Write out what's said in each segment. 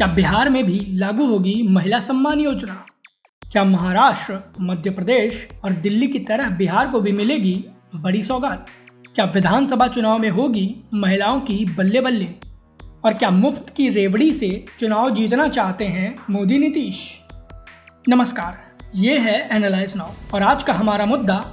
क्या बिहार में भी लागू होगी महिला सम्मान योजना? क्या महाराष्ट्र, मध्य प्रदेश और दिल्ली की तरह बिहार को भी मिलेगी बड़ी सौगात? क्या विधानसभा चुनाव में होगी महिलाओं की बल्ले बल्ले? और क्या मुफ्त की रेवड़ी से चुनाव जीतना चाहते हैं मोदी नीतीश? नमस्कार, ये है एनालाइज नाउ और आज का हमारा मुद्दा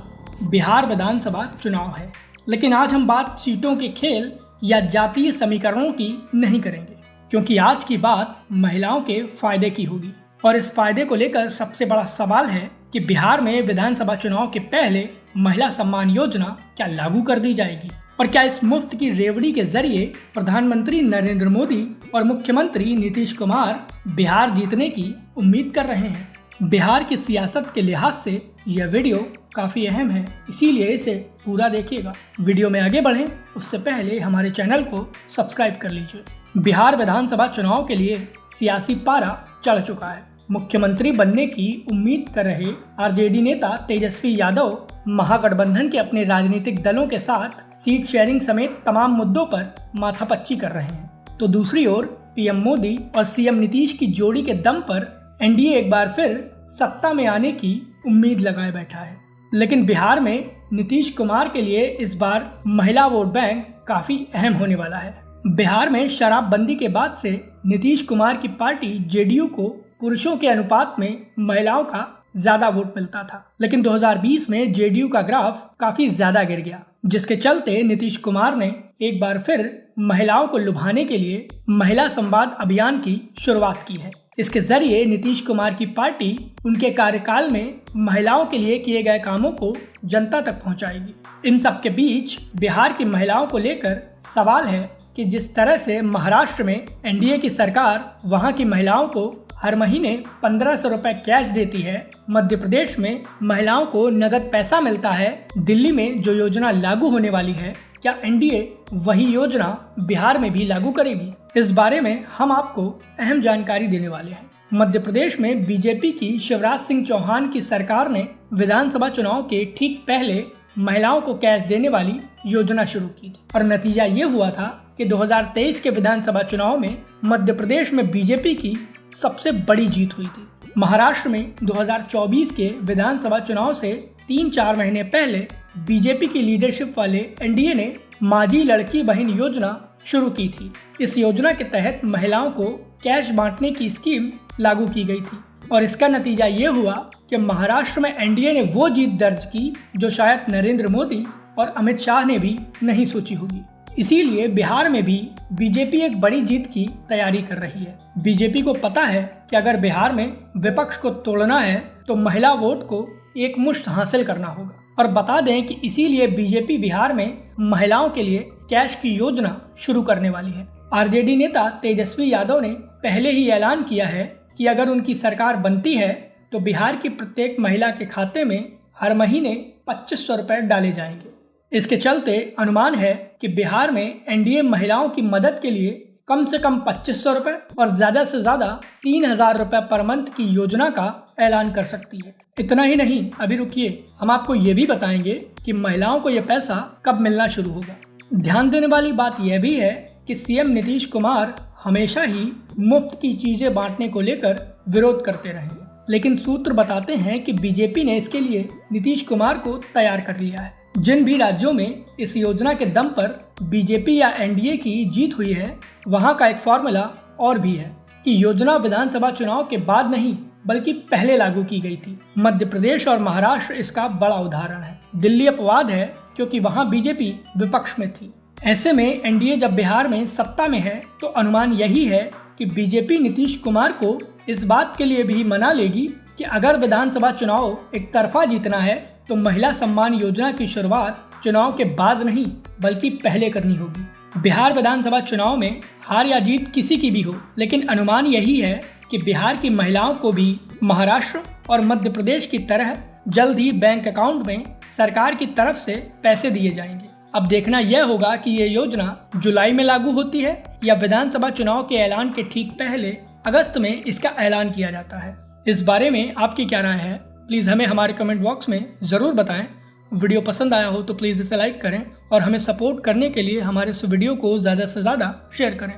बिहार विधानसभा चुनाव है। लेकिन आज हम बात सीटों के खेल या जातीय समीकरणों की नहीं करेंगे, क्योंकि आज की बात महिलाओं के फायदे की होगी। और इस फायदे को लेकर सबसे बड़ा सवाल है कि बिहार में विधानसभा चुनाव के पहले महिला सम्मान योजना क्या लागू कर दी जाएगी, और क्या इस मुफ्त की रेवड़ी के जरिए प्रधानमंत्री नरेंद्र मोदी और मुख्यमंत्री नीतीश कुमार बिहार जीतने की उम्मीद कर रहे हैं। बिहार की सियासत के लिहाज से यह वीडियो काफी अहम है, इसीलिए इसे पूरा देखिएगा। वीडियो में आगे बढ़ें उससे पहले हमारे चैनल को सब्सक्राइब कर लीजिए। बिहार विधानसभा चुनाव के लिए सियासी पारा चढ़ चुका है। मुख्यमंत्री बनने की उम्मीद कर रहे आरजेडी नेता तेजस्वी यादव महागठबंधन के अपने राजनीतिक दलों के साथ सीट शेयरिंग समेत तमाम मुद्दों पर माथापच्ची कर रहे हैं। तो दूसरी ओर पीएम मोदी और सीएम नीतीश की जोड़ी के दम पर एनडीए एक बार फिर सत्ता में आने की उम्मीद लगाए बैठा है। लेकिन बिहार में नीतीश कुमार के लिए इस बार महिला वोट बैंक काफी अहम होने वाला है। बिहार में शराबबंदी के बाद से नीतीश कुमार की पार्टी जेडीयू को पुरुषों के अनुपात में महिलाओं का ज्यादा वोट मिलता था, लेकिन 2020 में जेडीयू का ग्राफ काफी ज्यादा गिर गया, जिसके चलते नीतीश कुमार ने एक बार फिर महिलाओं को लुभाने के लिए महिला संवाद अभियान की शुरुआत की है। इसके जरिए नीतीश कुमार की पार्टी उनके कार्यकाल में महिलाओं के लिए किए गए कामों को जनता तक पहुंचाएगी। इन सब के बीच बिहार की महिलाओं को लेकर सवाल है कि जिस तरह से महाराष्ट्र में एनडीए की सरकार वहां की महिलाओं को हर महीने 1500 रुपए कैश देती है, मध्य प्रदेश में महिलाओं को नगद पैसा मिलता है, दिल्ली में जो योजना लागू होने वाली है, क्या एनडीए वही योजना बिहार में भी लागू करेगी? इस बारे में हम आपको अहम जानकारी देने वाले हैं। मध्य प्रदेश में बीजेपी की शिवराज सिंह चौहान की सरकार ने विधानसभा चुनाव के ठीक पहले महिलाओं को कैश देने वाली योजना शुरू की थी, और नतीजा ये हुआ था कि 2023 के विधानसभा चुनाव में मध्य प्रदेश में बीजेपी की सबसे बड़ी जीत हुई थी। महाराष्ट्र में 2024 के विधानसभा चुनाव से 3-4 महीने पहले बीजेपी की लीडरशिप वाले एनडीए ने माझी लड़की बहन योजना शुरू की थी। इस योजना के तहत महिलाओं को कैश बांटने की स्कीम लागू की गई थी, और इसका नतीजा ये हुआ कि महाराष्ट्र में एनडीए ने वो जीत दर्ज की जो शायद नरेंद्र मोदी और अमित शाह ने भी नहीं सोची होगी। इसीलिए बिहार में भी बीजेपी एक बड़ी जीत की तैयारी कर रही है। बीजेपी को पता है कि अगर बिहार में विपक्ष को तोड़ना है तो महिला वोट को एक मुश्त हासिल करना होगा। और बता दें कि इसीलिए बीजेपी बिहार में महिलाओं के लिए कैश की योजना शुरू करने वाली है। आरजेडी नेता तेजस्वी यादव ने पहले ही ऐलान किया है कि अगर उनकी सरकार बनती है तो बिहार की प्रत्येक महिला के खाते में हर महीने 2500 रुपए डाले जाएंगे। इसके चलते अनुमान है कि बिहार में एनडीए महिलाओं की मदद के लिए कम से कम 2500 रुपए और ज्यादा से ज्यादा 3000 रुपए पर मंथ की योजना का ऐलान कर सकती है। इतना ही नहीं, अभी रुकिए, हम आपको ये भी बताएंगे कि महिलाओं को यह पैसा कब मिलना शुरू होगा। ध्यान देने वाली बात यह भी है कि सीएम नीतीश कुमार हमेशा ही मुफ्त की चीजें बांटने को लेकर विरोध करते रहे, लेकिन सूत्र बताते हैं कि बीजेपी ने इसके लिए नीतीश कुमार को तैयार कर लिया है। जिन भी राज्यों में इस योजना के दम पर बीजेपी या एनडीए की जीत हुई है, वहां का एक फॉर्मूला और भी है कि योजना विधानसभा चुनाव के बाद नहीं बल्कि पहले लागू की गई थी। मध्य प्रदेश और महाराष्ट्र इसका बड़ा उदाहरण है। दिल्ली अपवाद है क्योंकि वहां बीजेपी विपक्ष में थी। ऐसे में एनडीए जब बिहार में सत्ता में है तो अनुमान यही है कि बीजेपी नीतीश कुमार को इस बात के लिए भी मना लेगी कि अगर विधानसभा चुनाव एक तरफा जीतना है तो महिला सम्मान योजना की शुरुआत चुनाव के बाद नहीं बल्कि पहले करनी होगी। बिहार विधानसभा चुनाव में हार या जीत किसी की भी हो, लेकिन अनुमान यही है कि बिहार की महिलाओं को भी महाराष्ट्र और मध्य प्रदेश की तरह जल्द ही बैंक अकाउंट में सरकार की तरफ से पैसे दिए जाएंगे। अब देखना यह होगा कि ये योजना जुलाई में लागू होती है या विधानसभा चुनाव के ऐलान के ठीक पहले अगस्त में इसका ऐलान किया जाता है। इस बारे में आपकी क्या राय है, प्लीज़ हमें हमारे कमेंट बॉक्स में ज़रूर बताएं। वीडियो पसंद आया हो तो प्लीज़ इसे लाइक करें और हमें सपोर्ट करने के लिए हमारे इस वीडियो को ज़्यादा से ज़्यादा शेयर करें।